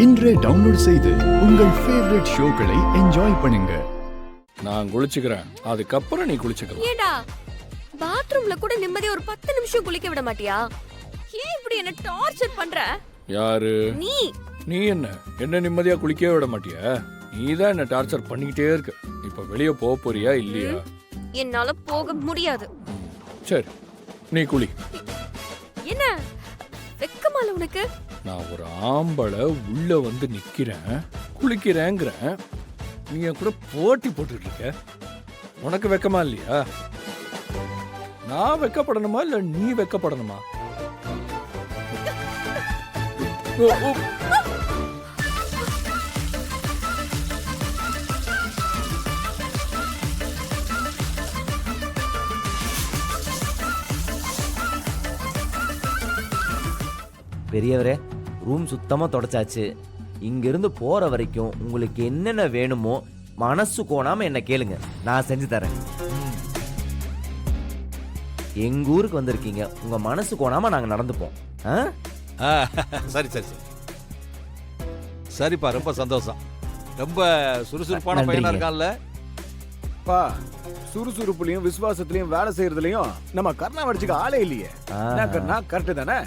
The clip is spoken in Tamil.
இன்றே டவுன்லோட் செய்து உங்கள் ஃபேவரட் ஷோக்களை என்ஜாய் பண்ணுங்க. நான் குளிச்சுக்கிறேன், அதுக்கப்புறம் நீ குளிச்சுக்கலாம். ஏடா பாத்ரூம்ல கூட நிம்மதியா ஒரு 10 நிமிஷம் குளிக்க விட மாட்டியா? ஏன் இப்படி என்ன டார்ச்சர் பண்ற? யாரு நீ? நீ என்ன நிம்மதியா குளிக்கவே விட மாட்டியா? நீ தான் என்ன டார்ச்சர் பண்ணிக்கிட்டே இருக்க. இப்ப வெளிய போக போறியா இல்லையா? என்னால போக முடியாது. சரி, நீ குளி. என்ன வெக்கமால உனக்கு? நான் ஒரு ஆம்பளை உள்ள வந்து நிக்கிறேன், குளிக்கிறேங்கிறேன். நீ என் கூட போட்டி போட்டுட்டு இருக்க. உனக்கு வெக்கமா இல்லையா? நான் வெக்கப்படணுமா இல்ல நீ வெக்கப்படணுமா? ஓ, ஓ. பெரியவரே, ரூம் சுத்தமாக தொடச்சாச்சு. இங்கிருந்து போகிற வரைக்கும் உங்களுக்கு என்னென்ன வேணுமோ மனசு கோணாமல் என்ன கேளுங்க, நான் செஞ்சு தரேன். எங்கள் ஊருக்கு வந்திருக்கீங்க, உங்கள் மனசு கோணாமல் நாங்கள் நடந்துப்போம். சரி சரி சரி சரிப்பா, ரொம்ப சந்தோஷம். ரொம்ப சுறுசுறுப்பான பையனா இருக்கான்ல. பா, சுறுசுறுப்புலயும் விசுவாசத்திலயும் வேலை செய்யறதுலயும் நம்ம கர்ணா வடிச்சுக்க ஆளே இல்லையே. கர்ணா கரெக்ட் தானே?